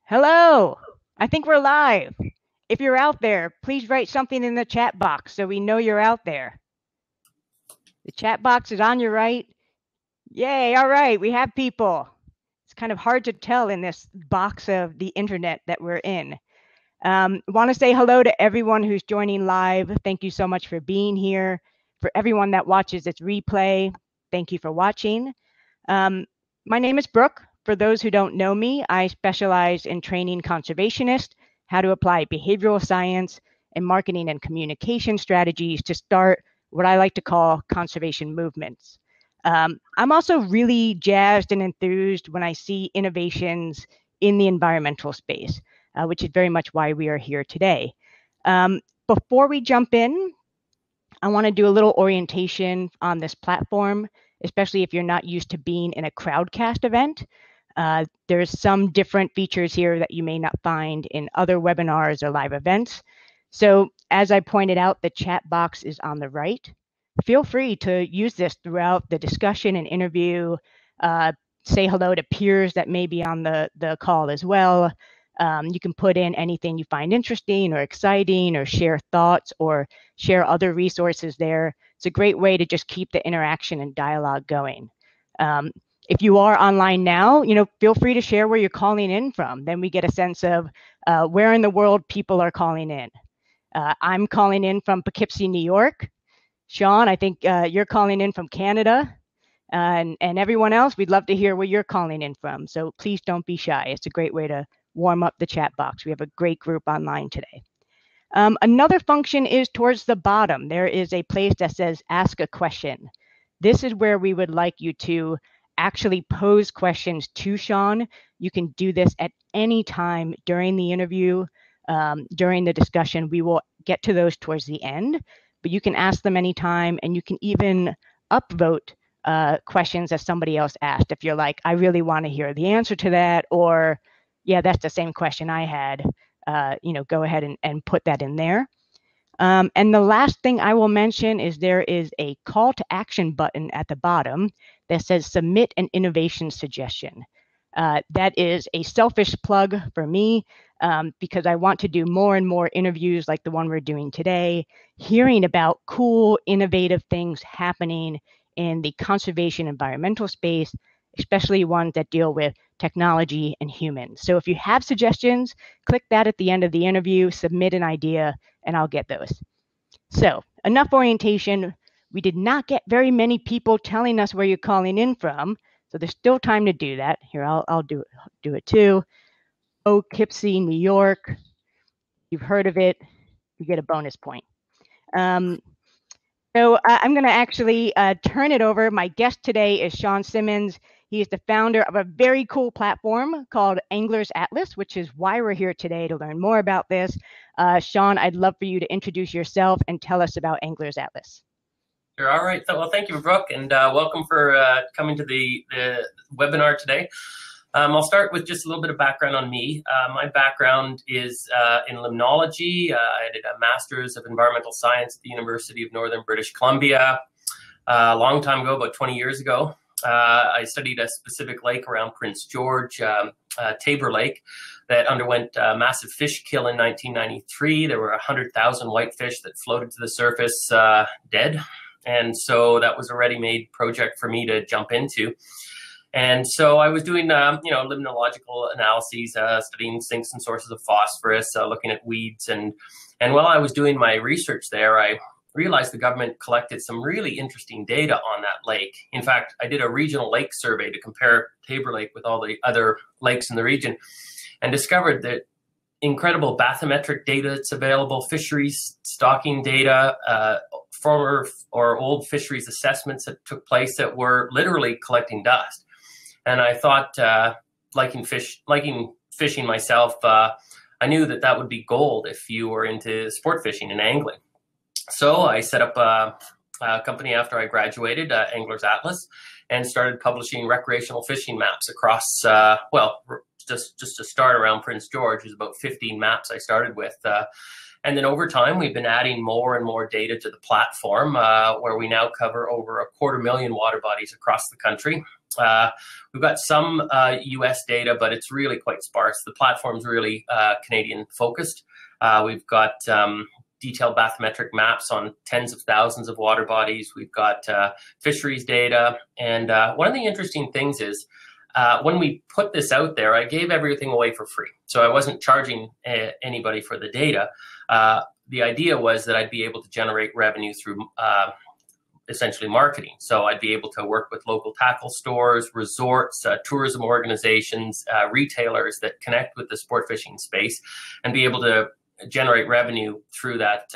Hello. I think we're live. If you're out there, please write something in the chat box so we know you're out there. The chat box is on your right. Yay. All right. We have people. It's kind of hard to tell in this box of the internet that we're in. Want to say hello to everyone who's joining live. Thank you so much for being here. For everyone that watches this replay, thank you for watching. My name is Brooke. For those who don't know me, I specialize in training conservationists, how to apply behavioral science and marketing and communication strategies to start what I like to call conservation movements. I'm also really jazzed and enthused when I see innovations in the environmental space, which is very much why we are here today. Before we jump in, I want to do a little orientation on this platform, especially if you're not used to being in a crowdcast event. There's some different features here that you may not find in other webinars or live events. So as I pointed out, the chat box is on the right. Feel free to use this throughout the discussion and interview. Say hello to peers that may be on the call as well. You can put in anything you find interesting or exciting, or share thoughts or share other resources there. It's a great way to just keep the interaction and dialogue going. If you are online now, feel free to share where you're calling in from. Then we get a sense of where in the world people are calling in. I'm calling in from Poughkeepsie, New York. Sean, I think you're calling in from Canada. And everyone else, we'd love to hear where you're calling in from. So please don't be shy. It's a great way to warm up the chat box. We have a great group online today. Another function is towards the bottom. There is a place that says ask a question. This is where we would like you to actually pose questions to Sean. You can do this at any time during the interview, during the discussion. We will get to those towards the end, but you can ask them anytime, and you can even upvote questions that somebody else asked. If you're like, I really want to hear the answer to that, or yeah, that's the same question I had, go ahead and put that in there. And the last thing I will mention is there is a call to action button at the bottom that says submit an innovation suggestion. That is a selfish plug for me because I want to do more and more interviews like the one we're doing today, hearing about cool, innovative things happening in the conservation environmental space, especially ones that deal with technology and humans. So if you have suggestions, click that at the end of the interview, submit an idea, and I'll get those. So enough orientation. We did not get very many people telling us where you're calling in from, so there's still time to do that. Here, I'll do it too. Poughkeepsie, New York. You've heard of it. You get a bonus point. So I'm going to actually turn it over. My guest today is Sean Simmons. He is the founder of a very cool platform called Anglers Atlas, which is why we're here today to learn more about this. Sean, I'd love for you to introduce yourself and tell us about Anglers Atlas. Sure. All right. Well, thank you, Brooke, and welcome for coming to the webinar today. I'll start with just a little bit of background on me. My background is in limnology. I did a master's of environmental science at the University of Northern British Columbia a long time ago, about 20 years ago. I studied a specific lake around Prince George, Tabor Lake, that underwent massive fish kill in 1993. There were 100,000 whitefish that floated to the surface dead. And so that was a ready-made project for me to jump into. And so I was doing, limnological analyses, studying sinks and sources of phosphorus, looking at weeds. And while I was doing my research there, I realized the government collected some really interesting data on that lake. In fact, I did a regional lake survey to compare Tabor Lake with all the other lakes in the region and discovered that incredible bathymetric data that's available, fisheries stocking data, former or old fisheries assessments that took place that were literally collecting dust. And I thought, liking fishing myself, I knew that would be gold if you were into sport fishing and angling. So I set up a company after I graduated, Anglers Atlas, and started publishing recreational fishing maps across, just to start around Prince George, there's about 15 maps I started with. And then over time, we've been adding more and more data to the platform, where we now cover over 250,000 water bodies across the country. We've got some US data, but it's really quite sparse. The platform's really Canadian focused. We've got detailed bathymetric maps on tens of thousands of water bodies. We've got fisheries data. And one of the interesting things is when we put this out there, I gave everything away for free. So I wasn't charging anybody for the data. The idea was that I'd be able to generate revenue through essentially marketing. So I'd be able to work with local tackle stores, resorts, tourism organizations, retailers that connect with the sport fishing space, and be able to generate revenue through that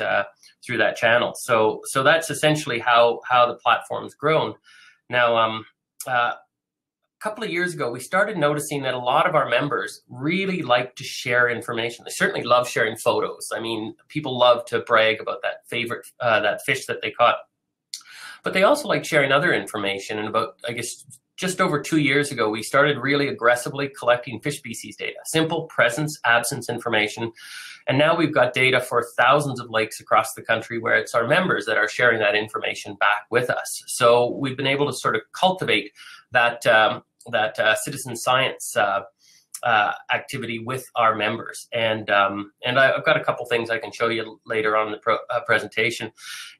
channel. So that's essentially how the platform's grown. Now, a couple of years ago, we started noticing that a lot of our members really like to share information. They certainly love sharing photos. I mean, people love to brag about that favorite that fish that they caught. But they also like sharing other information. And about, I guess, just over 2 years ago, we started really aggressively collecting fish species data, simple presence, absence information. And now we've got data for thousands of lakes across the country where it's our members that are sharing that information back with us. So we've been able to sort of cultivate that citizen science activity with our members. And I've got a couple things I can show you later on in the presentation.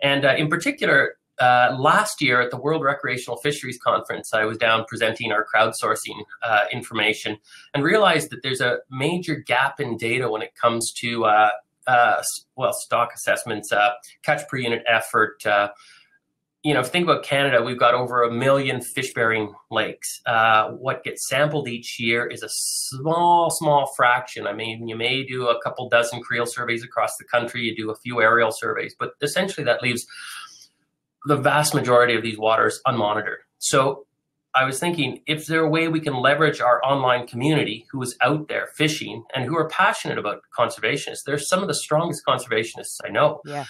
And in particular, last year at the World Recreational Fisheries Conference, I was down presenting our crowdsourcing information and realized that there's a major gap in data when it comes to, stock assessments, catch per unit effort. If you think about Canada, we've got over 1 million fish-bearing lakes. What gets sampled each year is a small fraction. I mean, you may do a couple dozen creel surveys across the country, you do a few aerial surveys, but essentially that leaves the vast majority of these waters unmonitored. So I was thinking, if there a way we can leverage our online community who is out there fishing and who are passionate about conservationists, they're some of the strongest conservationists I know, yeah.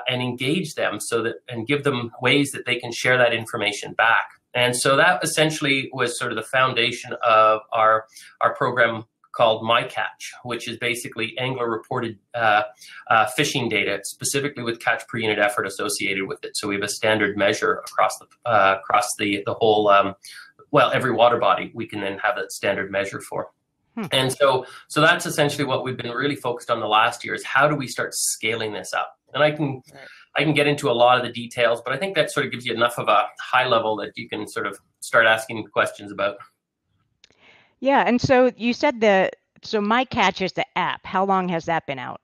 And engage them and give them ways that they can share that information back. And so that essentially was sort of the foundation of our program called My Catch, which is basically angler reported fishing data, specifically with catch per unit effort associated with it. So we have a standard measure across the whole, every water body we can then have that standard measure for. And so that's essentially what we've been really focused on the last year, is how do we start scaling this up? And I can get into a lot of the details, but I think that sort of gives you enough of a high level that you can sort of start asking questions about. Yeah, and so you said so My Catch is the app. How long has that been out?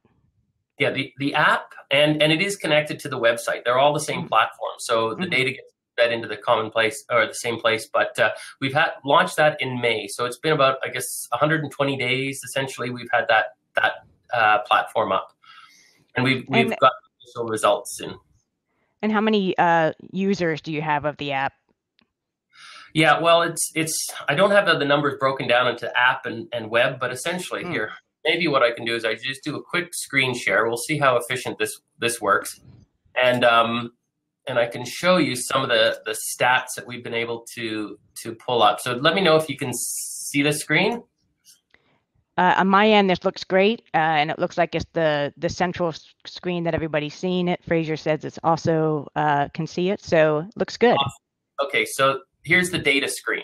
Yeah, the app, and it is connected to the website. They're all the same platform, so the data gets fed into the common place or the same place. But we've launched that in May, so it's been about, I guess, 120 days essentially. We've had that platform up, and we've got initial results in. And how many users do you have of the app? Yeah, well, it's I don't have the numbers broken down into app and web, but essentially here, maybe what I can do is I just do a quick screen share. We'll see how efficient this works, and I can show you some of the stats that we've been able to pull up. So let me know if you can see the screen. On my end, this looks great, and it looks like it's the central screen that everybody's seeing it. Fraser says it's also can see it, so it looks good. Awesome. Okay, so here's the data screen.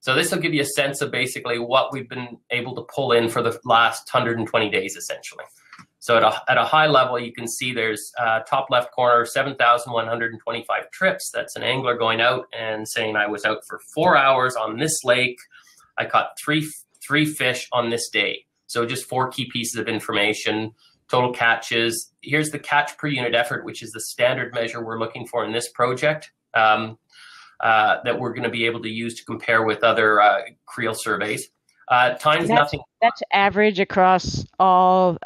So this will give you a sense of basically what we've been able to pull in for the last 120 days, essentially. So at a high level, you can see there's top left corner, 7,125 trips. That's an angler going out and saying, I was out for 4 hours on this lake. I caught three fish on this day. So just 4 key pieces of information, total catches. Here's the catch per unit effort, which is the standard measure we're looking for in this project. That we're going to be able to use to compare with other creel surveys. Nothing. That's average across all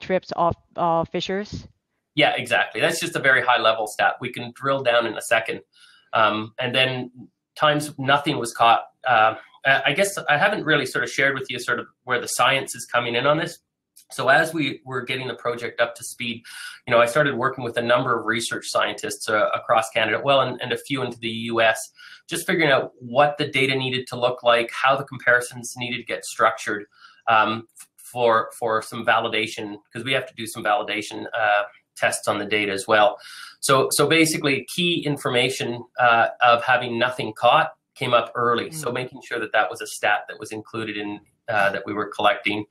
trips, all fishers. Yeah, exactly. That's just a very high level stat. We can drill down in a second, and then times nothing was caught. I guess I haven't really sort of shared with you sort of where the science is coming in on this. So as we were getting the project up to speed, I started working with a number of research scientists across Canada, and a few into the US, just figuring out what the data needed to look like, how the comparisons needed to get structured. for some validation, because we have to do some validation tests on the data as well. So basically, key information of having nothing caught came up early. So making sure that that was a stat that was included in that we were collecting.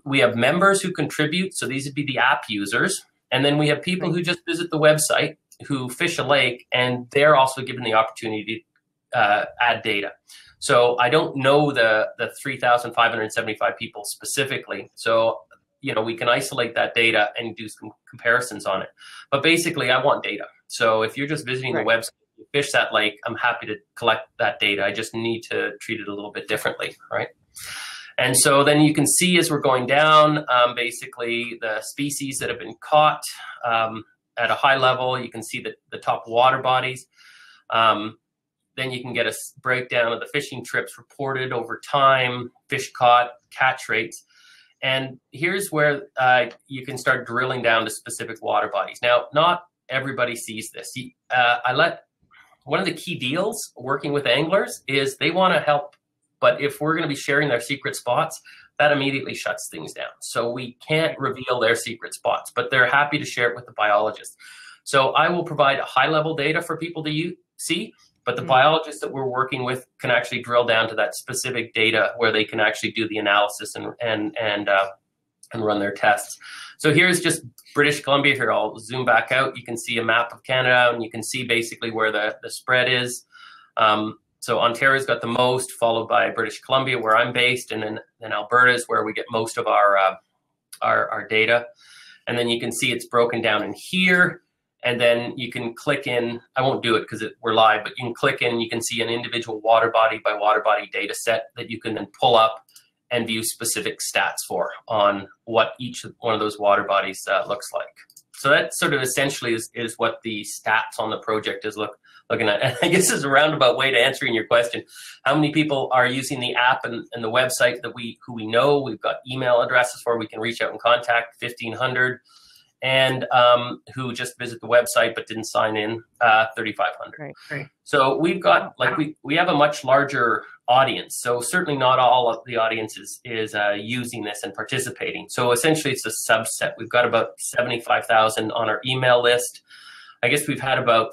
We have members who contribute, so these would be the app users, and then we have people who just visit the website, who fish a lake, and they're also given the opportunity to add data. So I don't know the 3,575 people specifically. So, you know, we can isolate that data and do some comparisons on it. But basically, I want data. So if you're just visiting the website, you fish that lake, I'm happy to collect that data. I just need to treat it a little bit differently, right? And so then you can see as we're going down, basically the species that have been caught at a high level. You can see the top water bodies. Then you can get a breakdown of the fishing trips reported over time, fish caught, catch rates. And here's where you can start drilling down to specific water bodies. Now, not everybody sees this. One of the key deals working with anglers is they want to help, but if we're going to be sharing their secret spots, that immediately shuts things down. So we can't reveal their secret spots, but they're happy to share it with the biologists. So I will provide high-level data for people to see, but the biologists that we're working with can actually drill down to that specific data where they can actually do the analysis and run their tests. So here's just British Columbia. Here, I'll zoom back out. You can see a map of Canada, and you can see basically where the spread is. So Ontario's got the most, followed by British Columbia, where I'm based, and then Alberta is where we get most of our data. And then you can see it's broken down in here. And then you can click in, I won't do it because we're live, but you can click in, you can see an individual water body by water body data set that you can then pull up and view specific stats for on what each one of those water bodies looks like. So that sort of essentially is what the stats on the project is looking at. And I guess is a roundabout way to answering your question. How many people are using the app and the website who we know? We've got email addresses for, we can reach out and contact 1,500. And who just visit the website but didn't sign in, 3,500. Right. So we've got, like, we have a much larger audience. So certainly not all of the audience is using this and participating. So essentially it's a subset. We've got about 75,000 on our email list. I guess we've had probably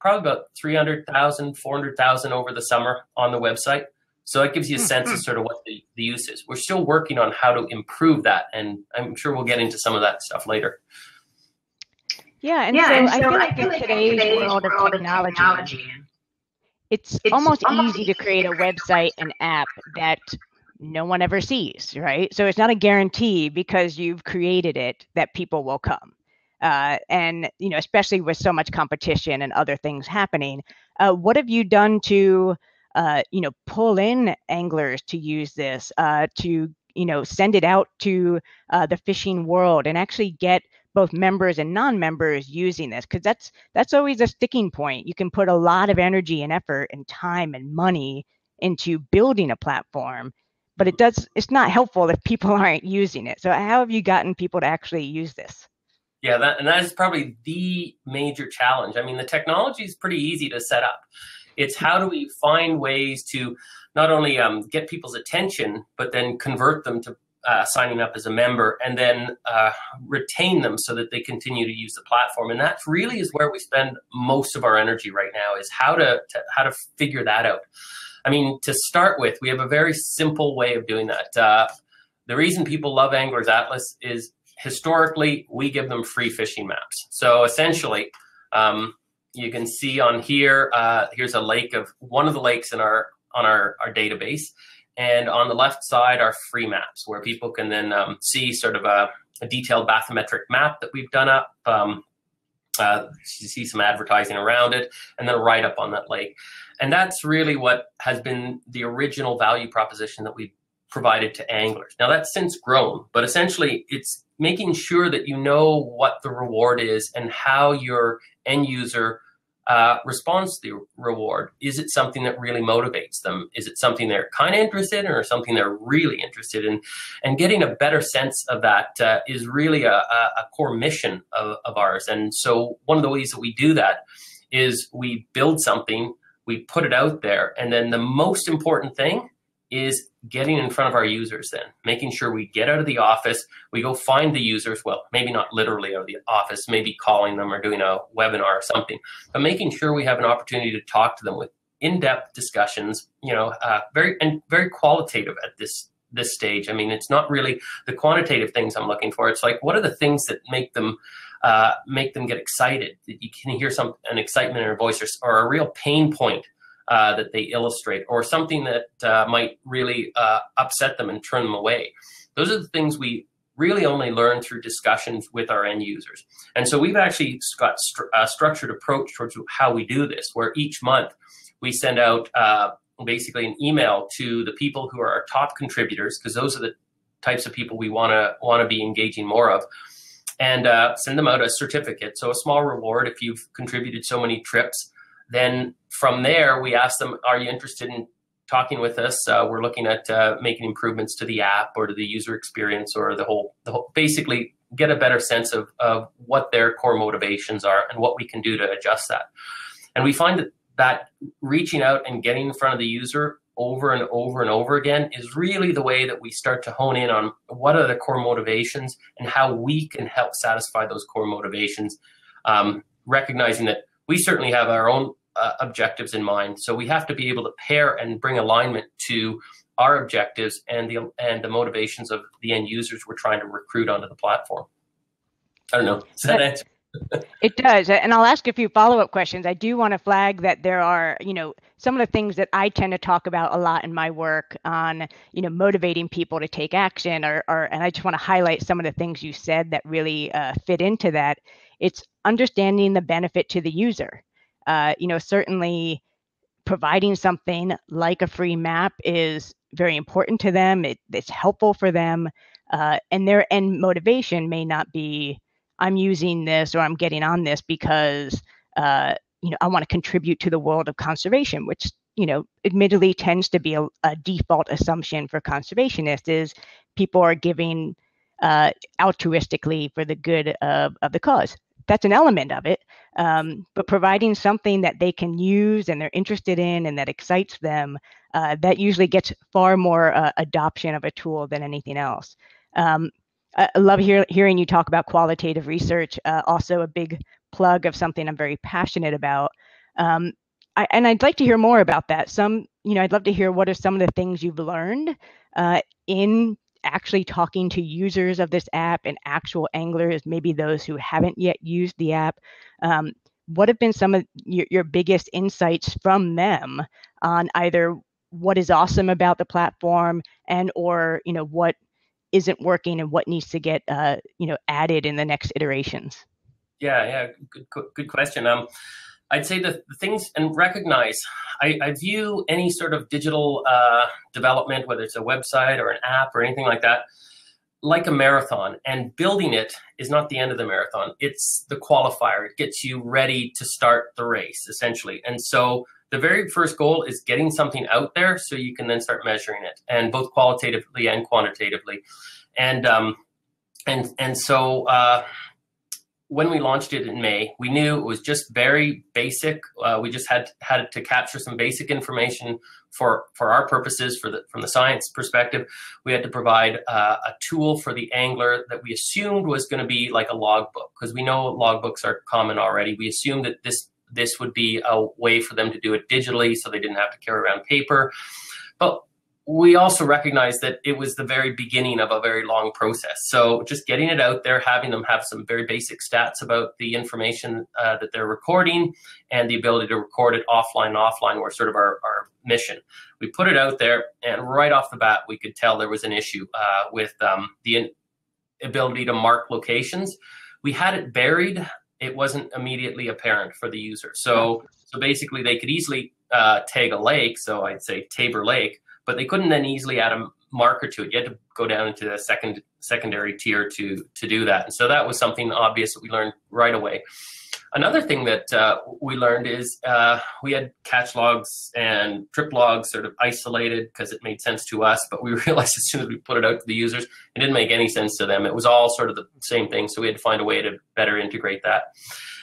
about 300,000, 400,000 over the summer on the website. So that gives you a sense of sort of what the use is. We're still working on how to improve that, and I'm sure we'll get into some of that stuff later. Yeah, and so I feel like in today's world of technology, it's almost easy to create a website and app that no one ever sees, right? So it's not a guarantee because you've created it that people will come. And, you know, especially with so much competition and other things happening, what have you done to pull in anglers to use this, to, send it out to the fishing world and actually get both members and non-members using this? Because that's always a sticking point. You can put a lot of energy and effort and time and money into building a platform, but it's not helpful if people aren't using it. So how have you gotten people to actually use this? Yeah, that is probably the major challenge. I mean, the technology is pretty easy to set up. It's how do we find ways to not only get people's attention, but then convert them to signing up as a member, and then retain them so that they continue to use the platform. And that really is where we spend most of our energy right now, is how to figure that out. I mean, to start with, we have a very simple way of doing that. The reason people love Anglers Atlas is historically we give them free fishing maps. So essentially, you can see on here, here's a lake of one of the lakes on our database. And on the left side are free maps where people can then see sort of a detailed bathymetric map that we've done up. You see some advertising around it, and then a write-up on that lake. And that's really what has been the original value proposition that we provided to anglers. Now that's since grown, but essentially it's making sure that you know what the reward is and how your end user responds to the reward. Is it something that really motivates them? Is it something they're kind of interested in, or something they're really interested in? And getting a better sense of that is really a core mission of ours. And so one of the ways that we do that is we build something, we put it out there, and then the most important thing is getting in front of our users then, making sure we get out of the office, we go find the users, well, maybe not literally out of the office, maybe calling them or doing a webinar or something, but making sure we have an opportunity to talk to them with in-depth discussions, very qualitative at this stage. I mean, it's not really the quantitative things I'm looking for. It's like, what are the things that make them get excited? That you can hear an excitement in their voice, or a real pain point that they illustrate, or something that might really upset them and turn them away. Those are the things we really only learn through discussions with our end users. And so we've actually got a structured approach towards how we do this, where each month we send out basically an email to the people who are our top contributors, because those are the types of people we want to be engaging more of, and send them out a certificate, so a small reward if you've contributed so many trips. Then from there, we ask them, are you interested in talking with us? We're looking at making improvements to the app or to the user experience, or the whole basically get a better sense of what their core motivations are and what we can do to adjust that. And we find that reaching out and getting in front of the user over and over and over again is really the way that we start to hone in on what are the core motivations and how we can help satisfy those core motivations, recognizing that we certainly have our own objectives in mind. So we have to be able to pair and bring alignment to our objectives and the motivations of the end users we're trying to recruit onto the platform. I don't know. Does that answer? It does. And I'll ask a few follow-up questions. I do want to flag that there are, some of the things that I tend to talk about a lot in my work on, motivating people to take action, and I just want to highlight some of the things you said that really fit into that. It's understanding the benefit to the user. Certainly providing something like a free map is very important to them. It's helpful for them. And their end motivation may not be, I'm using this or I'm getting on this because, I want to contribute to the world of conservation, which, admittedly tends to be a default assumption for conservationists, is people are giving altruistically for the good of the cause. That's an element of it, but providing something that they can use and they're interested in and that excites them, that usually gets far more adoption of a tool than anything else. I love hearing you talk about qualitative research, also a big plug of something I'm very passionate about. And I'd like to hear more about that. I'd love to hear what are some of the things you've learned in actually talking to users of this app and actual anglers, maybe those who haven't yet used the app. What have been some of your biggest insights from them on either what is awesome about the platform or what isn't working and what needs to get added in the next iterations? Yeah, good question. I'd say the things, and recognize, I view any sort of digital development, whether it's a website or an app or anything like that, like a marathon. And building it is not the end of the marathon. It's the qualifier. It gets you ready to start the race, essentially. And so the very first goal is getting something out there so you can then start measuring it, and both qualitatively and quantitatively. And so when we launched it in May, we knew it was just very basic. We just had to capture some basic information for our purposes, from the science perspective. We had to provide a tool for the angler that we assumed was going to be like a logbook, because we know logbooks are common already. We assumed that this would be a way for them to do it digitally, so they didn't have to carry around paper. But we also recognized that it was the very beginning of a very long process. So just getting it out there, having them have some very basic stats about the information that they're recording, and the ability to record it offline were sort of our mission. We put it out there, and right off the bat, we could tell there was an issue with the ability to mark locations. We had it buried. It wasn't immediately apparent for the user. So basically, they could easily tag a lake, so I'd say Tabor Lake, but they couldn't then easily add a marker to it. You had to go down into the secondary tier to do that. And so that was something obvious that we learned right away. Another thing that we learned is we had catch logs and trip logs sort of isolated because it made sense to us, but we realized as soon as we put it out to the users, it didn't make any sense to them. It was all sort of the same thing, so we had to find a way to better integrate that.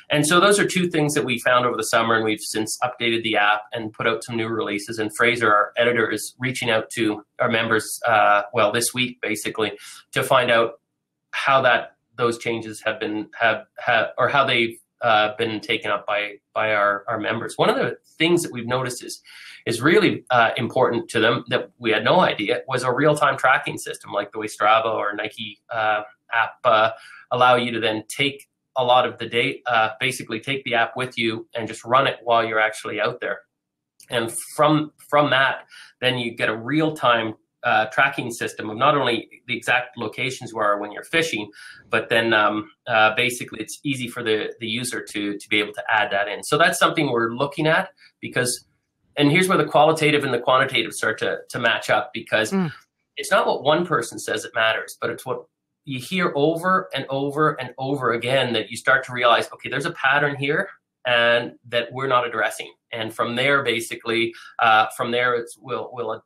And so those are two things that we found over the summer, and we've since updated the app and put out some new releases. And Fraser, our editor, is reaching out to our members, this week basically, to find out how those changes have how they've been taken up by our members. One of the things that we've noticed is really important to them that we had no idea was a real-time tracking system, like the way Strava or Nike app allow you to then take a lot of the data, basically take the app with you and just run it while you're actually out there. And from that, then you get a real-time tracking system of not only the exact locations you are when you're fishing, but then basically it's easy for the user to be able to add that in. So that's something we're looking at, because, and here's where the qualitative and the quantitative start to match up, because it's not what one person says that matters, but it's what you hear over and over and over again, that you start to realize, okay, there's a pattern here and that we're not addressing. And from there, basically, we'll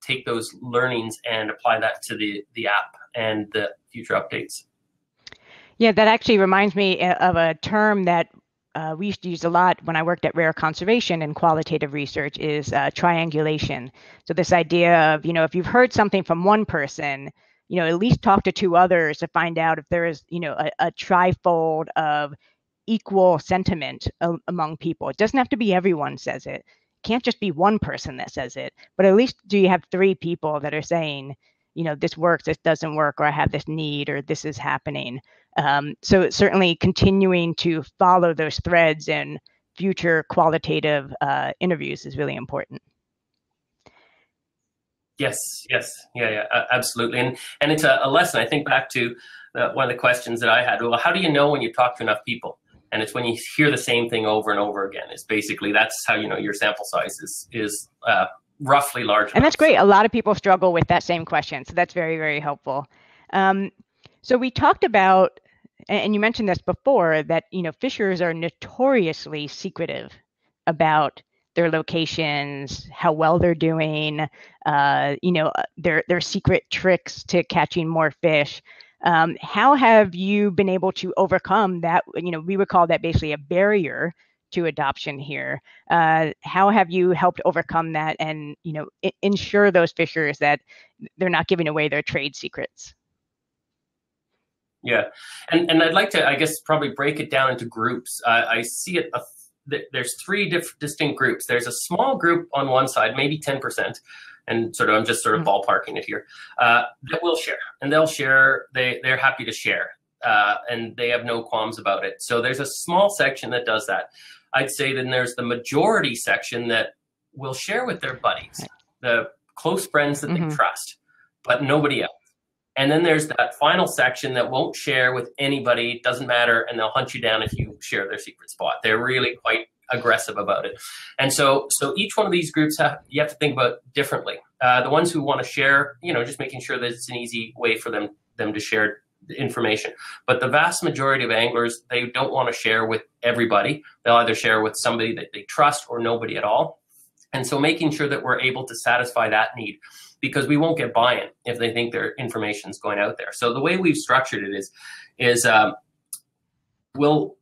take those learnings and apply that to the app and the future updates. Yeah, that actually reminds me of a term that we used to use a lot when I worked at Rare Conservation and qualitative research, is triangulation. So this idea of, if you've heard something from one person, at least talk to two others to find out if there is, a trifold of equal sentiment among people. It doesn't have to be everyone says it. It can't just be one person that says it, but at least do you have three people that are saying, this works, this doesn't work, or I have this need, or this is happening. So certainly continuing to follow those threads in future qualitative interviews is really important. Yes, yeah, absolutely. And it's a lesson. I think back to one of the questions that I had. Well, how do you know when you talk to enough people? And it's when you hear the same thing over and over again. It's basically, that's how you know your sample size is roughly large enough. And that's great. A lot of people struggle with that same question. So that's very, very helpful. So we talked about, and you mentioned this before, that, fishers are notoriously secretive about their locations, how well they're doing, their secret tricks to catching more fish. How have you been able to overcome that? We would call that basically a barrier to adoption here. How have you helped overcome that and, ensure those fishers that they're not giving away their trade secrets? Yeah, and I'd like to, I guess, probably break it down into groups. I see it. There's three distinct groups. There's a small group on one side, maybe 10%, and I'm just ballparking it here, that will share, and they'll share. They're happy to share, and they have no qualms about it. So there's a small section that does that. I'd say then there's the majority section that will share with their buddies, the close friends that they trust, but nobody else. And then there's that final section that won't share with anybody, doesn't matter, and they'll hunt you down if you share their secret spot. They're really quite aggressive about it. And so each one of these groups you have to think about differently. The ones who want to share, just making sure that it's an easy way for them to share the information. But the vast majority of anglers, they don't want to share with everybody. They'll either share with somebody that they trust or nobody at all. And so making sure that we're able to satisfy that need, because we won't get buy-in if they think their information is going out there. So the way we've structured it is we'll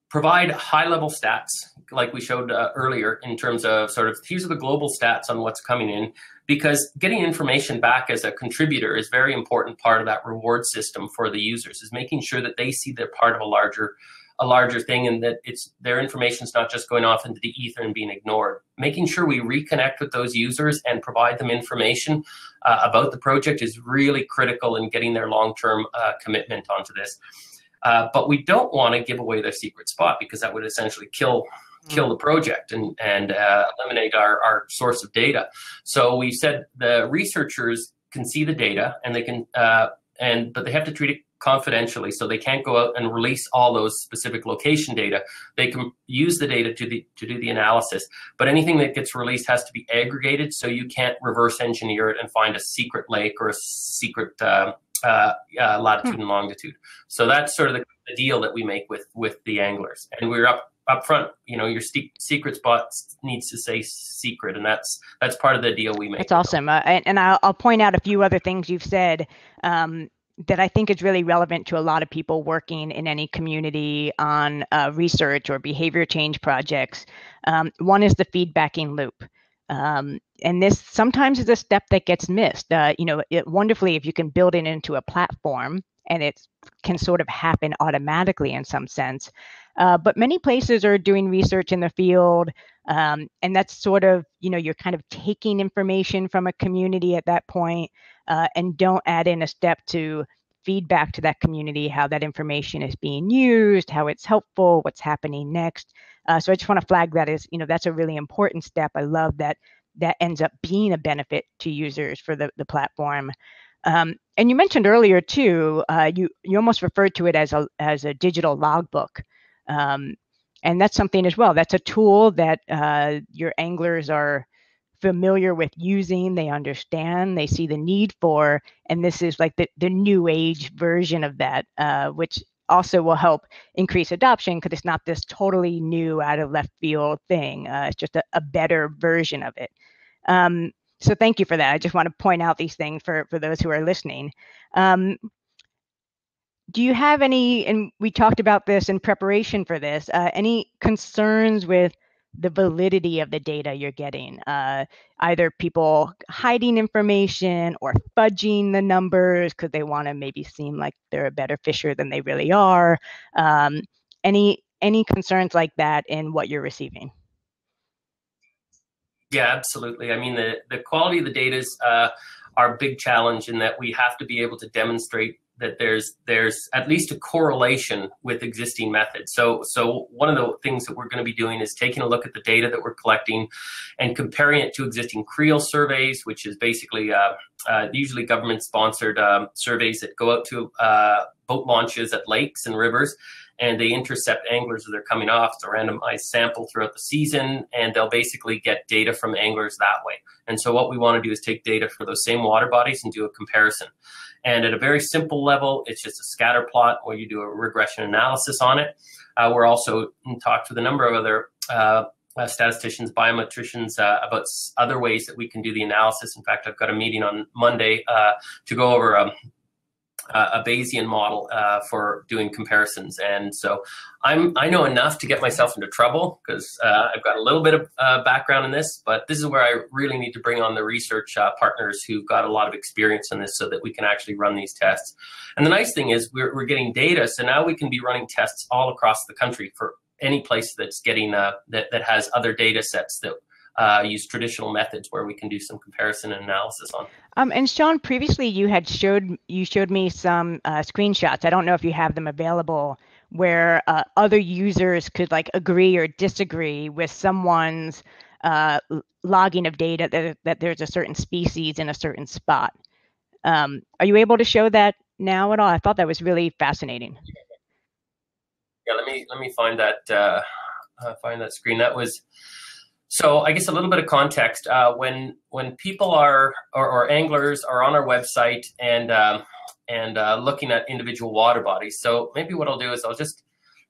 provide high-level stats, like we showed earlier, in terms of here's the global stats on what's coming in, because getting information back as a contributor is a very important part of that reward system for the users, is making sure that they see they're part of a larger thing, and that their information's not just going off into the ether and being ignored. Making sure we reconnect with those users and provide them information about the project is really critical in getting their long-term commitment onto this. But we don't want to give away their secret spot, because that would essentially kill the project and eliminate our source of data. So we said the researchers can see the data, and they can but they have to treat it confidentially, so they can't go out and release all those specific location data. They can use the data to do the analysis, but anything that gets released has to be aggregated, so you can't reverse engineer it and find a secret lake or a secret latitude and longitude. So that's the deal that we make with the anglers, and we're up front. Your secret spot needs to say secret, and that's part of the deal we make. That's awesome. And I'll point out a few other things you've said. that I think is really relevant to a lot of people working in any community on research or behavior change projects. One is the feedbacking loop. And this sometimes is a step that gets missed. Wonderfully, if you can build it into a platform and it can sort of happen automatically in some sense. But many places are doing research in the field. And that's sort of, you're kind of taking information from a community at that point, and don't add in a step to feedback to that community, how that information is being used, how it's helpful, what's happening next. So I just want to flag that as, that's a really important step. I love that ends up being a benefit to users for the platform. And you mentioned earlier too, you almost referred to it as a digital logbook. And that's something as well. That's a tool that your anglers are familiar with using, they understand, they see the need for, and this is like the new age version of that, which also will help increase adoption because it's not this totally new out of left field thing. It's just a better version of it. So thank you for that. I just want to point out these things for those who are listening. Do you have any, and we talked about this in preparation for this, any concerns with the validity of the data you're getting? Either people hiding information or fudging the numbers because they want to maybe seem like they're a better fisher than they really are. Any concerns like that in what you're receiving? Yeah, absolutely. I mean, the quality of the data is our big challenge in that we have to be able to demonstrate that there's at least a correlation with existing methods. So one of the things that we're going to be doing is taking a look at the data that we're collecting and comparing it to existing creel surveys, which is basically usually government-sponsored surveys that go out to boat launches at lakes and rivers, and they intercept anglers as they're coming off. It's a randomized sample throughout the season, and they'll basically get data from anglers that way. And so what we want to do is take data for those same water bodies and do a comparison. And at a very simple level, it's just a scatter plot where you do a regression analysis on it. We're also in talks with a number of other statisticians, biometricians, about other ways that we can do the analysis. In fact, I've got a meeting on Monday to go over a Bayesian model for doing comparisons. And so I know enough to get myself into trouble because I've got a little bit of background in this, but this is where I really need to bring on the research partners who've got a lot of experience in this so that we can actually run these tests. And the nice thing is we're getting data, so now we can be running tests all across the country for any place that's getting that has other data sets that use traditional methods where we can do some comparison and analysis on. And Sean, previously you showed me some screenshots. I don't know if you have them available where other users could like agree or disagree with someone's logging of data that there's a certain species in a certain spot. Are you able to show that now at all? I thought that was really fascinating. Yeah, let me find that screen. That was. So I guess a little bit of context, when people are, or anglers are on our website and looking at individual water bodies. So maybe what I'll do is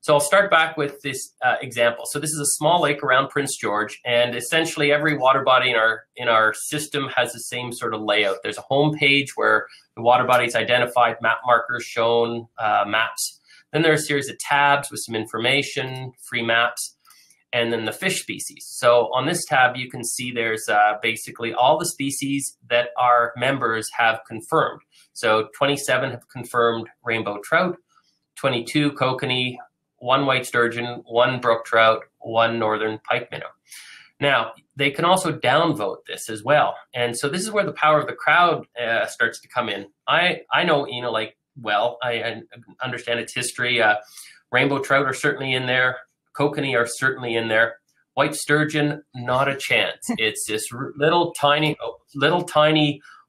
I'll start back with this example. So this is a small lake around Prince George, and essentially every water body in our system has the same sort of layout. There's a home page where the water body is identified, map markers shown, maps. Then there are a series of tabs with some information, free maps, and then the fish species. So on this tab, you can see there's basically all the species that our members have confirmed. So 27 have confirmed rainbow trout, 22 kokanee, 1 white sturgeon, 1 brook trout, 1 northern pike minnow. Now, they can also downvote this as well. And so this is where the power of the crowd starts to come in. I know, I understand its history. Rainbow trout are certainly in there. Kokanee are certainly in there. White sturgeon, not a chance. It's this little tiny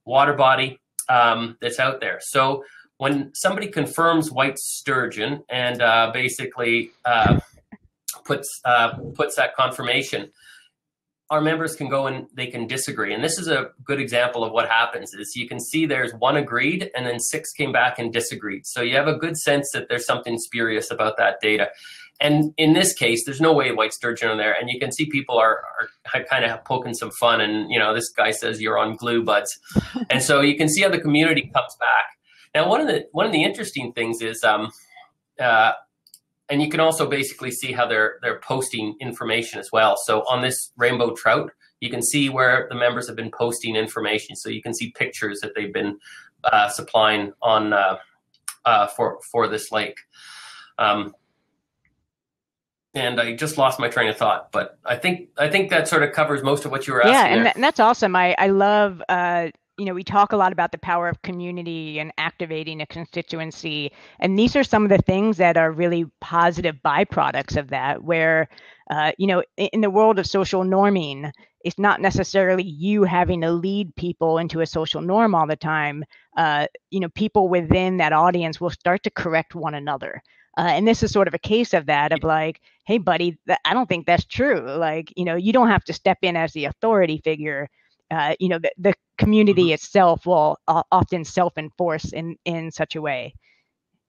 water body that's out there. So when somebody confirms white sturgeon and basically puts that confirmation, our members can go and they can disagree. And this is a good example of what happens is you can see there's 1 agreed and then 6 came back and disagreed. So you have a good sense that there's something spurious about that data. And in this case, there's no way white sturgeon are there. And you can see people are kind of poking some fun. And, this guy says you're on glue, buds. And so you can see how the community comes back. Now, one of the interesting things is, and you can also basically see how they're posting information as well. So on this rainbow trout, you can see where the members have been posting information. So you can see pictures that they've been supplying on for this lake. And I just lost my train of thought, but I think that sort of covers most of what you were asking. Yeah, and that's awesome. I love, we talk a lot about the power of community and activating a constituency, and these are some of the things that are really positive byproducts of that, where, in the world of social norming, it's not necessarily you having to lead people into a social norm all the time. People within that audience will start to correct one another. And this is sort of a case of that, of like, hey, buddy, I don't think that's true. Like, you don't have to step in as the authority figure. The community itself will often self-enforce in such a way,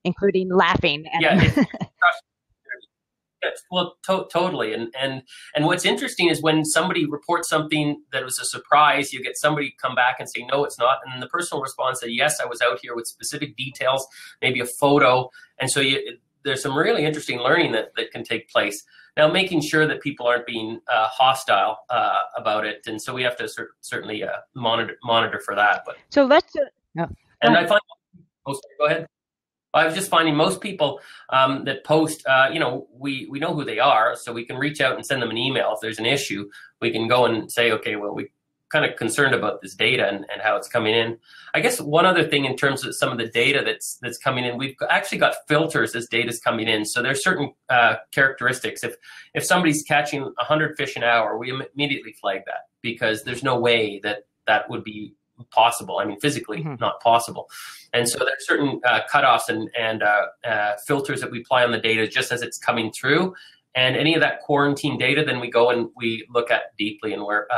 including laughing at them. Well, totally. And what's interesting is when somebody reports something that was a surprise, you get somebody come back and say, no, it's not. And the person will respond, say, yes, I was out here with specific details, maybe a photo. And so there's some really interesting learning that can take place. Now, making sure that people aren't being hostile about it. And so we have to certainly monitor for that. But so let's. I find, sorry, go ahead. I was just finding most people that post, we know who they are, so we can reach out and send them an email. If there's an issue, we can go and say, okay, well, we're kind of concerned about this data and how it's coming in. I guess one other thing in terms of some of the data that's coming in, we've actually got filters as data's coming in. So there's certain characteristics. If somebody's catching 100 fish an hour, we immediately flag that, because there's no way that would be possible. I mean, physically not possible. And so there's certain cutoffs and filters that we apply on the data just as it's coming through. And any of that quarantine data, then we go and we look at deeply. And where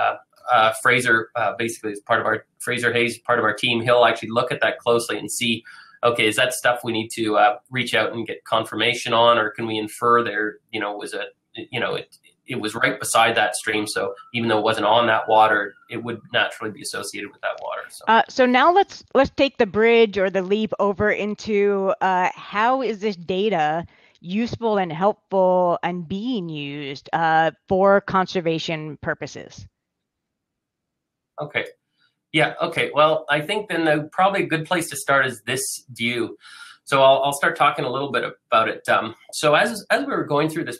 Fraser basically is part of our, Fraser Hayes, part of our team, he'll actually look at that closely and see, okay, is that stuff we need to reach out and get confirmation on, or can we infer there, it was right beside that stream, so even though it wasn't on that water, it would naturally be associated with that water. So now let's take the bridge or the leap over into how is this data useful and helpful and being used for conservation purposes? Okay. Yeah. Okay. Well, I think then probably a good place to start is this view. So I'll start talking a little bit about it. So as we were going through this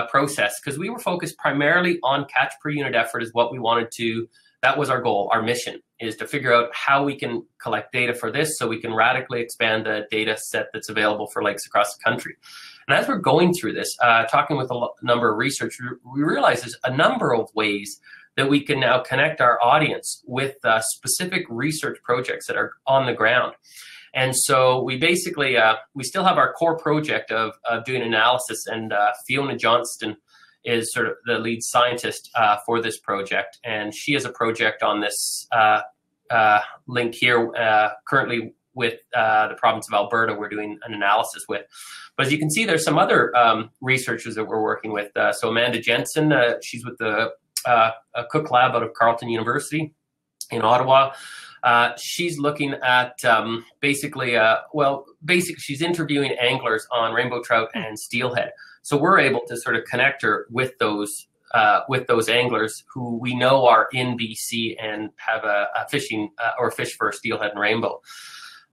process, because we were focused primarily on catch per unit effort is what we wanted to, that was our goal. Our mission is to figure out how we can collect data for this so we can radically expand the data set that's available for lakes across the country. And as we're going through this, talking with a number of researchers, we realize there's a number of ways that we can now connect our audience with specific research projects that are on the ground. And so we basically, we still have our core project of doing analysis, and Fiona Johnston is sort of the lead scientist for this project. And she has a project on this link here currently with the province of Alberta we're doing an analysis with. But as you can see, there's some other researchers that we're working with. So Amanda Jensen, she's with the Cook Lab out of Carleton University in Ottawa. She's looking at basically she's interviewing anglers on rainbow trout and steelhead. So we're able to sort of connect her with those anglers who we know are in BC and have a fishing or fish for steelhead and rainbow.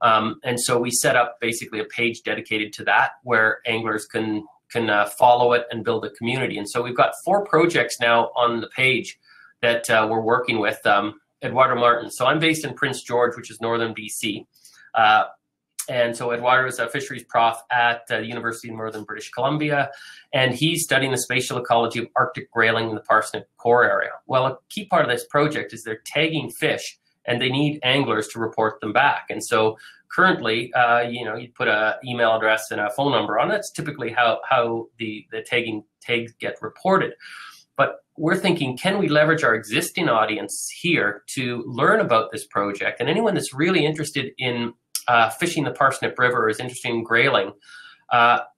And so we set up basically a page dedicated to that where anglers can follow it and build a community. And so we've got 4 projects now on the page that we're working with. Eduardo Martin. So I'm based in Prince George, which is northern BC. And so Eduardo is a fisheries prof at the University of Northern British Columbia, and he's studying the spatial ecology of Arctic grayling in the Parsnip Core area. Well, a key part of this project is they're tagging fish, and they need anglers to report them back. And so currently, you put an email address and a phone number on it. That's typically how the tags get reported. But we're thinking, can we leverage our existing audience here to learn about this project? And anyone that's really interested in fishing the Parsnip River or is interested in grayling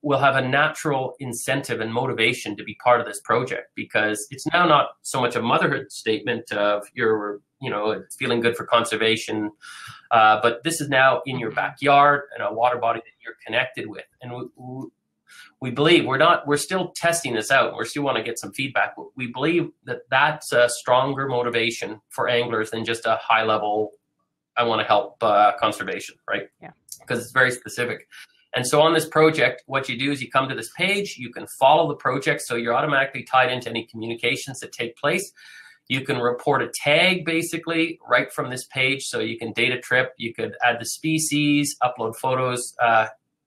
will have a natural incentive and motivation to be part of this project, because it's now not so much a motherhood statement of you're it's feeling good for conservation. But this is now in your backyard and a water body that you're connected with. And we believe we're still testing this out. We still want to get some feedback. But we believe that that's a stronger motivation for anglers than just a high level, I want to help conservation, right? Yeah. Because it's very specific. And so on this project, what you do is you come to this page, you can follow the project, so you're automatically tied into any communications that take place. You can report a tag basically right from this page, so you can date a trip, you could add the species, upload photos,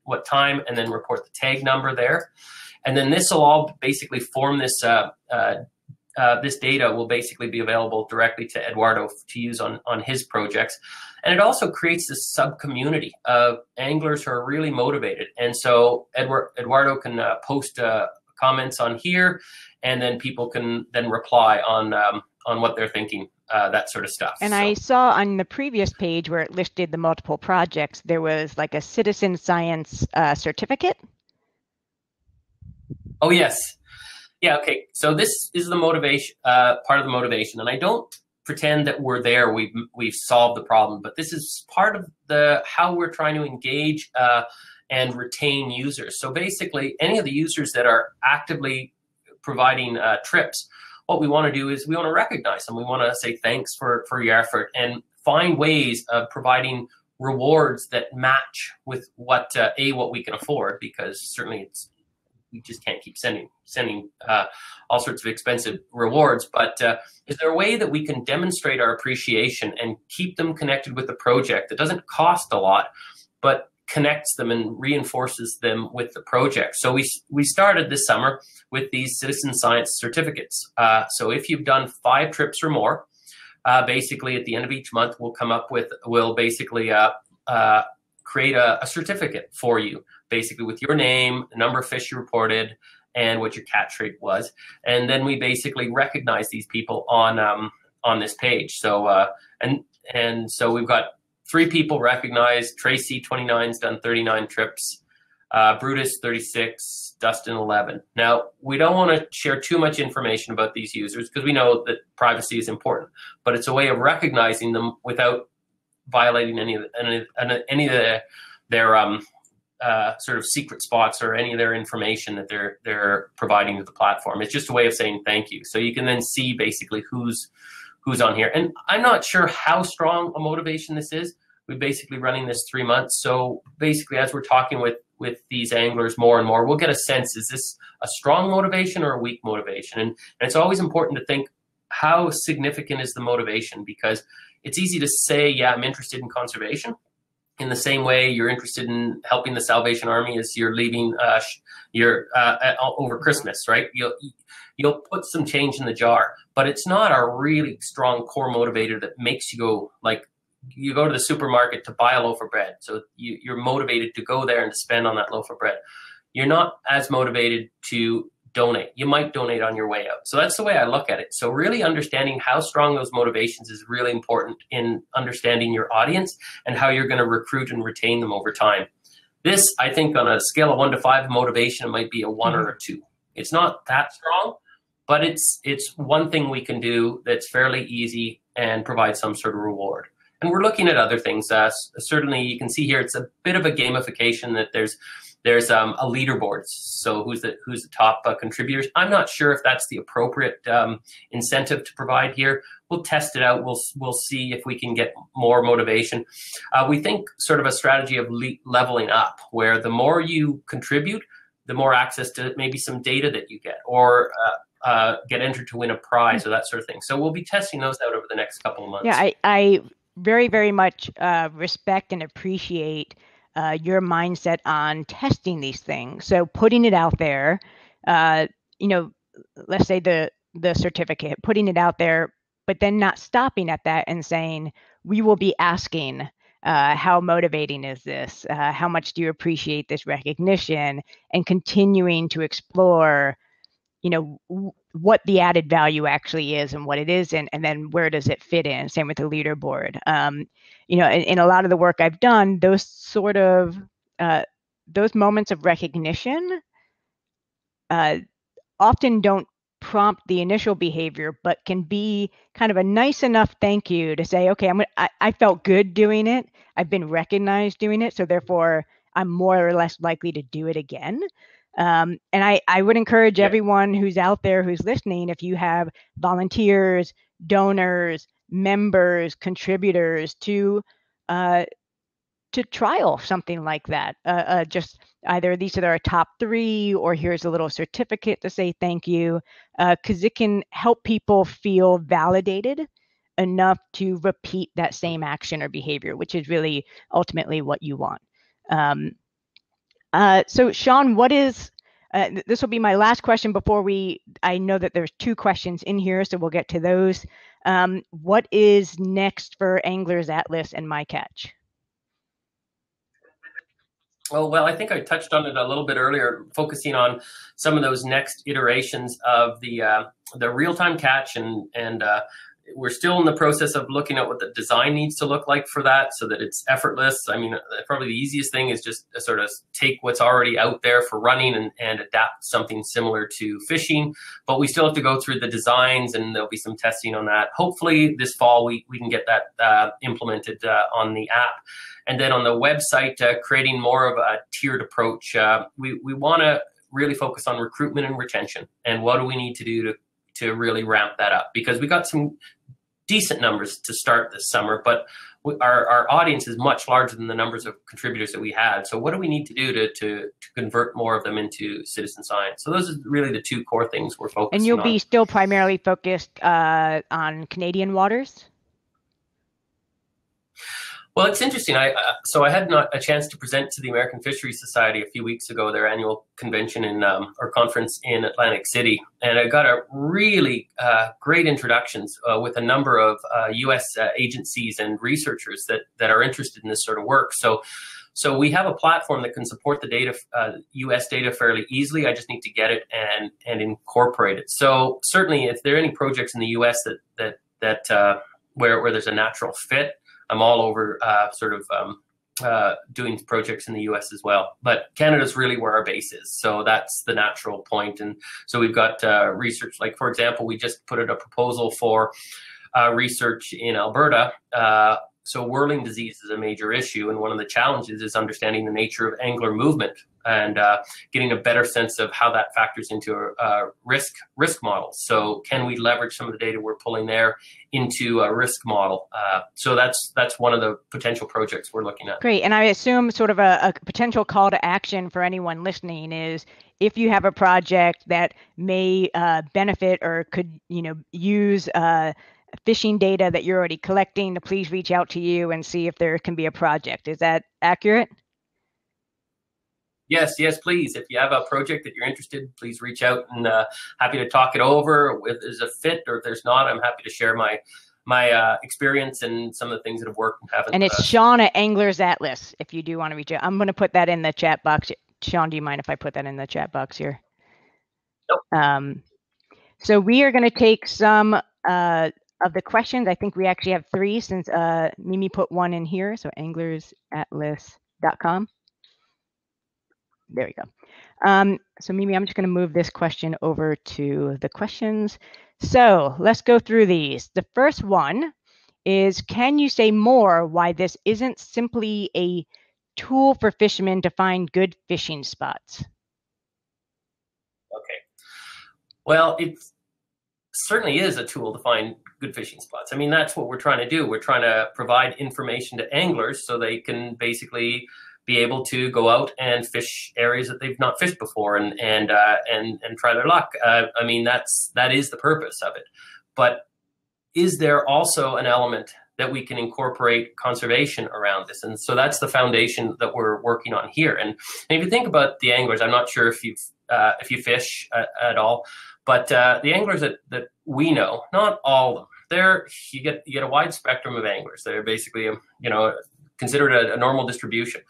what time, and then report the tag number there. And then this will all basically form this, this data will basically be available directly to Eduardo to use on his projects. And it also creates this sub-community of anglers who are really motivated. And so Eduardo can post comments on here, and then people can then reply on what they're thinking, that sort of stuff. And I saw on the previous page where it listed the multiple projects, there was like a citizen science certificate. Oh, yes. Yeah, okay. So this is the motivation, part of the motivation. And I don't pretend that we're there, we've solved the problem, but this is part of how we're trying to engage and retain users. So basically, any of the users that are actively providing trips, what we want to do is we want to recognize them. We want to say thanks for your effort and find ways of providing rewards that match with what we can afford, because certainly we just can't keep sending all sorts of expensive rewards. But is there a way that we can demonstrate our appreciation and keep them connected with the project that doesn't cost a lot, but connects them and reinforces them with the project? So we started this summer with these citizen science certificates. So if you've done 5 trips or more, basically at the end of each month, we'll basically create a certificate for you, basically with your name, the number of fish you reported, and what your catch rate was. And then we basically recognize these people on this page. So and so we've got 3 people recognized. Tracy, 29's done 39 trips. Brutus, 36. Dustin, 11. Now, we don't want to share too much information about these users because we know that privacy is important, but it's a way of recognizing them without violating any of their sort of secret spots or any of their information that they're providing to the platform. It's just a way of saying thank you. So you can then see basically who's on here. And I'm not sure how strong a motivation this is. We're basically running this 3 months. So basically, as we're talking with these anglers more and more, we'll get a sense, is this a strong motivation or a weak motivation? And it's always important to think, how significant is the motivation? Because it's easy to say, yeah, I'm interested in conservation. In the same way you're interested in helping the Salvation Army as you're leaving over Christmas, right? You'll put some change in the jar, but it's not a really strong core motivator that makes you go, like, you go to the supermarket to buy a loaf of bread. So you're motivated to go there and to spend on that loaf of bread. You're not as motivated to donate. You might donate on your way out. So that's the way I look at it. So really understanding how strong those motivations is really important in understanding your audience and how you're going to recruit and retain them over time. This, I think, on a scale of 1 to 5 motivation, it might be a 1 or a 2. It's not that strong, but it's one thing we can do that's fairly easy and provide some sort of reward. And we're looking at other things. Certainly, you can see here it's a bit of a gamification, that there's a leaderboard. So who's the top contributors? I'm not sure if that's the appropriate incentive to provide here. We'll test it out. We'll see if we can get more motivation. We think sort of a strategy of leveling up, where the more you contribute, the more access to maybe some data that you get, or get entered to win a prize or that sort of thing. So we'll be testing those out over the next couple of months. Yeah, I very, very much respect and appreciate your mindset on testing these things. So putting it out there, let's say the certificate, putting it out there, but then not stopping at that and saying, we will be asking, how motivating is this? How much do you appreciate this recognition? And continuing to explore, what the added value actually is and what it is, and then where does it fit in? Same with the leaderboard. In a lot of the work I've done, those sort of those moments of recognition often don't prompt the initial behavior, but can be kind of a nice enough thank you to say, okay, I felt good doing it. I've been recognized doing it. So therefore, I'm more or less likely to do it again. And I would encourage everyone who's out there who's listening, if you have volunteers, donors, members, contributors, to trial something like that. Just either these are our top 3, or here's a little certificate to say thank you, because it can help people feel validated enough to repeat that same action or behavior, which is really ultimately what you want. So Sean, what is, this will be my last question before I know that there's 2 questions in here, so we'll get to those. What is next for Anglers Atlas and MyCatch? Oh, well, I think I touched on it a little bit earlier, focusing on some of those next iterations of the real-time catch, and we're still in the process of looking at what the design needs to look like for that, so that it's effortless. I mean, probably the easiest thing is just to sort of take what's already out there for running and adapt something similar to fishing. But we still have to go through the designs, and there'll be some testing on that. Hopefully this fall we can get that implemented on the app. And then on the website, creating more of a tiered approach. We want to really focus on recruitment and retention, and what do we need to do to really ramp that up, because we got some decent numbers to start this summer, but our audience is much larger than the numbers of contributors that we had. So what do we need to do to convert more of them into citizen science? So those are really the 2 core things we're focusing on. And you'll be still primarily focused on Canadian waters? Well, it's interesting. So I had not a chance to present to the American Fisheries Society a few weeks ago, their annual convention or conference in Atlantic City, and I got a really great introductions with a number of U.S. agencies and researchers that are interested in this sort of work. So we have a platform that can support the data, U.S. data, fairly easily. I just need to get it and incorporate it. So certainly, if there are any projects in the U.S. that where there's a natural fit, I'm all over doing projects in the U.S. as well. But Canada's really where our base is. So that's the natural point. And so we've got research, like, for example, we just put out a proposal for research in Alberta. So whirling disease is a major issue. And one of the challenges is understanding the nature of angler movement and getting a better sense of how that factors into risk models. So can we leverage some of the data we're pulling there into a risk model? So that's one of the potential projects we're looking at. Great. And I assume sort of a potential call to action for anyone listening is, if you have a project that may benefit or could use fishing data that you're already collecting, to please reach out to you and see if there can be a project. Is that accurate? Yes, please. If you have a project that you're interested, please reach out, and happy to talk it over. If there's a fit or if there's not, I'm happy to share my experience and some of the things that have worked and haven't. And it's Sean at Anglers Atlas, if you do want to reach out. I'm going to put that in the chat box. Sean, do you mind if I put that in the chat box here? Nope. So we are going to take some of the questions. I think we actually have 3, since Mimi put one in here. So anglersatlas.com. There we go. So Mimi, I'm just going to move this question over to the questions. So let's go through these. The first one is, can you say more why this isn't simply a tool for fishermen to find good fishing spots? Okay. Well, it certainly is a tool to find good fishing spots. I mean, that's what we're trying to do. We're trying to provide information to anglers so they can basically be able to go out and fish areas that they've not fished before and try their luck. I mean, that is the purpose of it. But is there also an element that we can incorporate conservation around this? And so that's the foundation that we're working on here. And if you think about the anglers, I'm not sure if you fish at all, but the anglers that we know, not all of them, you get a wide spectrum of anglers. They're basically considered a normal distribution.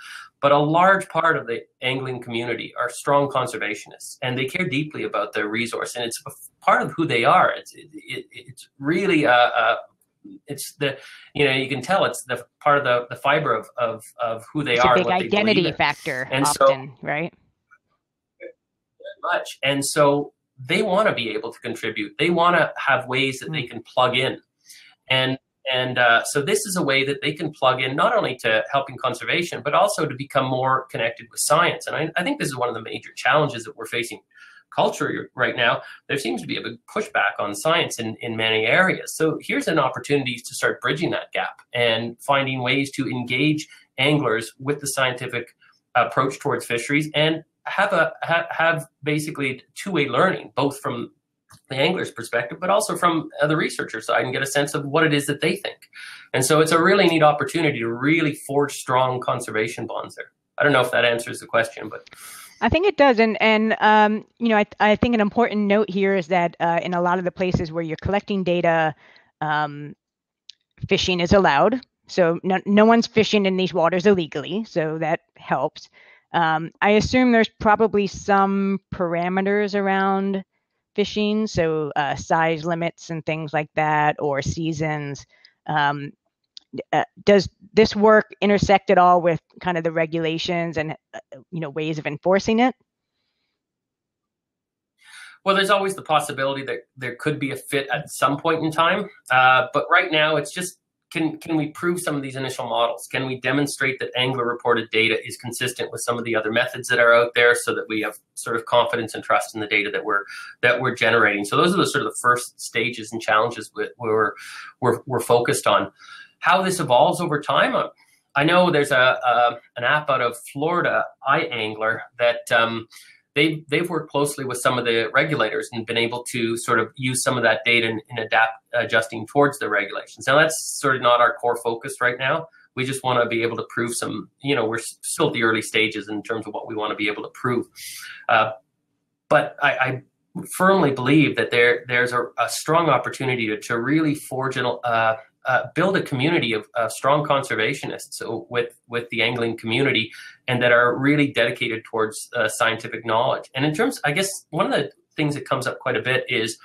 But a large part of the angling community are strong conservationists, and they care deeply about their resource, and it's part of who they are. It's really it's the you can tell it's the part of the fiber of who they are. It's a big identity factor, and often, so, right? Much, and so they want to be able to contribute. They want to have ways that they can plug in. And so this is a way that they can plug in not only to helping conservation, but also to become more connected with science. And I think this is one of the major challenges that we're facing culture right now. There seems to be a big pushback on science in many areas. So here's an opportunity to start bridging that gap and finding ways to engage anglers with the scientific approach towards fisheries and have basically two-way learning, both from the angler's perspective, but also from the researcher side, and get a sense of what it is that they think. And so it's a really neat opportunity to really forge strong conservation bonds there. I don't know if that answers the question, but I think it does. And you know, I think an important note here is that in a lot of the places where you're collecting data, fishing is allowed. So no one's fishing in these waters illegally. So that helps. I assume there's probably some parameters around fishing, so size limits and things like that, or seasons. Does this work intersect at all with kind of the regulations and you know, ways of enforcing it? Well, there's always the possibility that there could be a fit at some point in time, but right now it's just can we prove some of these initial models? Can we demonstrate that angler reported data is consistent with some of the other methods that are out there, so that we have sort of confidence and trust in the data that we're generating? So those are the sort of the first stages and challenges we're focused on. How this evolves over time, I know there's an app out of Florida, iAngler, that they've worked closely with some of the regulators and been able to sort of use some of that data and adjusting towards the regulations. Now, that's sort of not our core focus right now. We just want to be able to prove some, you know, we're still at the early stages in terms of what we want to be able to prove. But I firmly believe that there's a strong opportunity to really forge build a community of strong conservationists with the angling community, and that are really dedicated towards scientific knowledge. And in terms, I guess one of the things that comes up quite a bit is,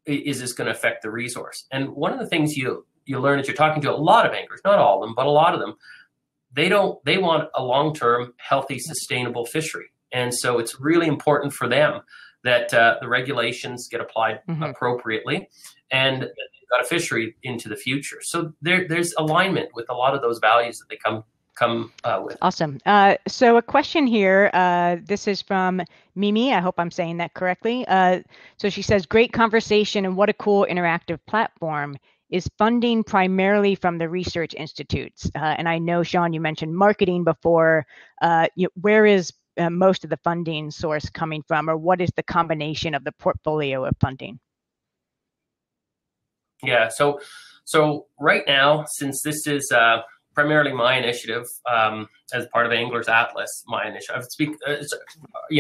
is this going to affect the resource? And one of the things you learn as you're talking to a lot of anglers, not all of them, but a lot of them, they want a long-term, healthy, sustainable fishery. And so it's really important for them that the regulations get applied appropriately, and that they've got a fishery into the future. So there's alignment with a lot of those values that they come with. Awesome. So a question here, this is from Mimi. I hope I'm saying that correctly. So she says, great conversation and what a cool interactive platform. Is funding primarily from the research institutes? And I know, Sean, you mentioned marketing before. Where is most of the funding source coming from, or what is the combination of the portfolio of funding? Yeah, so right now, since this is primarily my initiative as part of Anglers Atlas, my initiative,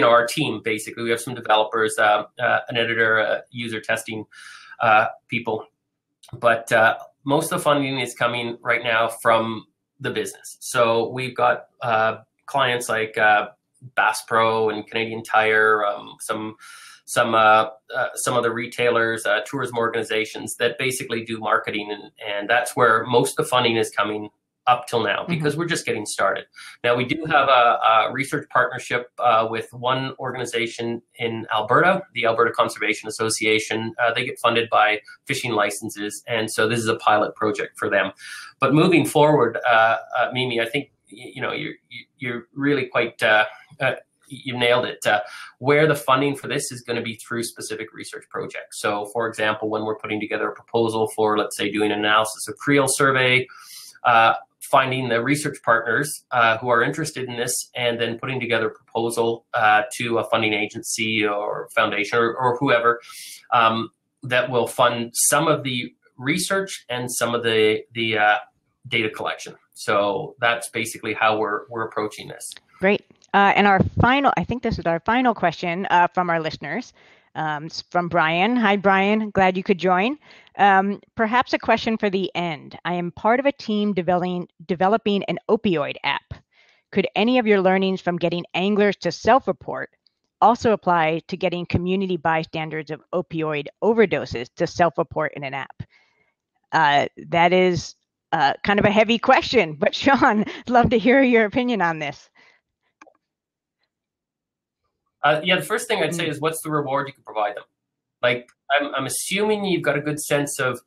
our team, basically. We have some developers, an editor, user testing people, but most of the funding is coming right now from the business. So we've got clients like Bass Pro and Canadian Tire, some other retailers, tourism organizations that basically do marketing, and that's where most of the funding is coming up till now, because we're just getting started. Now, we do have a research partnership with one organization in Alberta, the Alberta Conservation Association. They get funded by fishing licenses, and so this is a pilot project for them. But moving forward, Mimi, I think you're really quite you nailed it. Where the funding for this is going to be through specific research projects. So, for example, when we're putting together a proposal for, let's say, doing an analysis of creel survey, finding the research partners who are interested in this, and then putting together a proposal to a funding agency or foundation or whoever that will fund some of the research and some of the data collection. So that's basically how we're approaching this. Great. And I think this is our final question from our listeners. It's from Brian. Hi, Brian. Glad you could join. Perhaps a question for the end. I am part of a team developing an opioid app. Could any of your learnings from getting anglers to self-report also apply to getting community bystanders of opioid overdoses to self-report in an app? That is kind of a heavy question, but Sean, I'd love to hear your opinion on this. Yeah, the first thing I'd say is, what's the reward you can provide them? Like, I'm assuming you've got a good sense of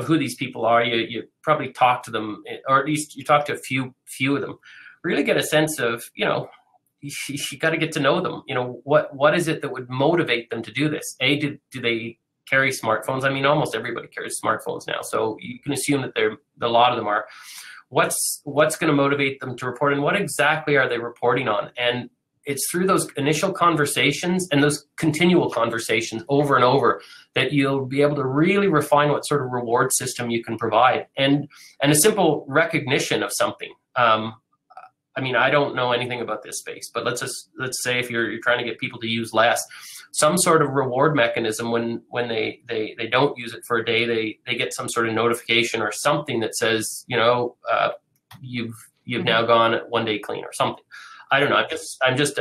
who these people are. You probably talk to them, or at least you talk to a few of them. Really get a sense of, you got to get to know them. What is it that would motivate them to do this? Do they carry smartphones? I mean, almost everybody carries smartphones now, so you can assume that a lot of them are. What's going to motivate them to report, and what exactly are they reporting on? And it's through those initial conversations and those continual conversations over and over that you'll be able to really refine what sort of reward system you can provide, and a simple recognition of something. I mean, I don't know anything about this space, but let's say if you're trying to get people to use less, some sort of reward mechanism when they don't use it for a day, they get some sort of notification or something that says, you've now gone 1 day clean or something. I don't know. I'm just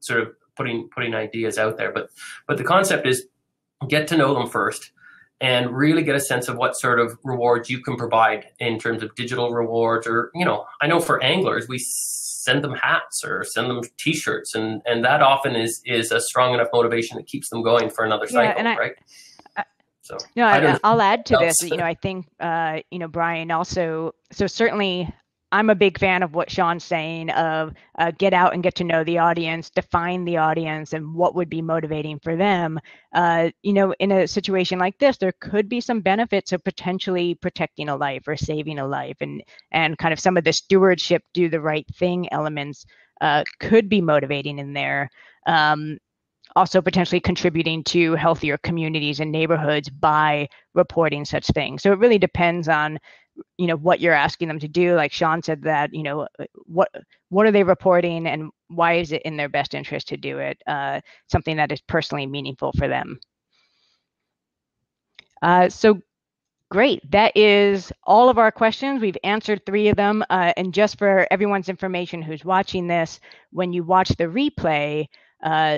sort of putting ideas out there, but the concept is, get to know them first and really get a sense of what sort of rewards you can provide in terms of digital rewards. Or, I know for anglers, we send them hats or send them t-shirts, and that often is a strong enough motivation that keeps them going for another cycle, right? So I'll add to this. I think Brian also. So certainly, I'm a big fan of what Sean's saying of get out and get to know the audience, define the audience, and what would be motivating for them. In a situation like this, there could be some benefits of potentially protecting a life or saving a life, and kind of some of the stewardship, do the right thing elements could be motivating in there. Also potentially contributing to healthier communities and neighborhoods by reporting such things. So it really depends on what you're asking them to do. Like Sean said, that what are they reporting, and why is it in their best interest to do it? Something that is personally meaningful for them. So great. That is all of our questions. We've answered 3 of them. And just for everyone's information who's watching this, when you watch the replay,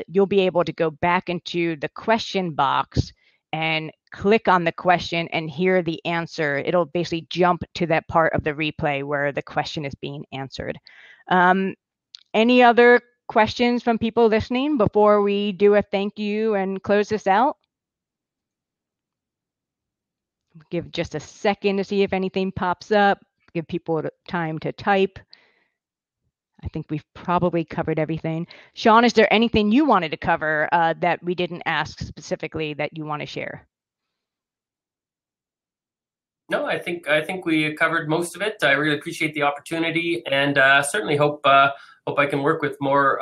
you'll be able to go back into the question box and click on the question and hear the answer. It'll basically jump to that part of the replay where the question is being answered. Any other questions from people listening before we do a thank you and close this out? Give just a second to see if anything pops up. Give people time to type. I think we've probably covered everything. Sean, is there anything you wanted to cover that we didn't ask specifically that you want to share? No, I think we covered most of it. I really appreciate the opportunity, and certainly hope I can work with more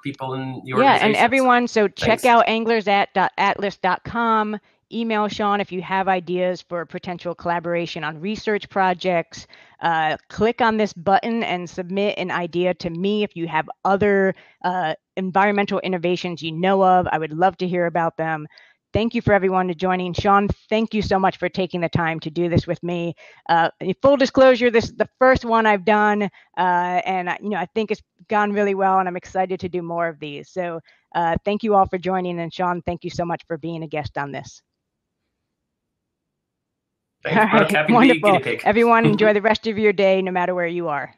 people in the organization. Yeah, and everyone, so check out anglers@atlas.com. Email Sean if you have ideas for potential collaboration on research projects. Click on this button and submit an idea to me if you have other environmental innovations you know of. I would love to hear about them. Thank you for everyone to joining. Sean, thank you so much for taking the time to do this with me. Full disclosure, this is the first one I've done, and I think it's gone really well, and I'm excited to do more of these. So thank you all for joining, and Sean, thank you so much for being a guest on this. Thanks, Brooke. Happy Wonderful. to be a guinea pig. Everyone, enjoy the rest of your day, no matter where you are.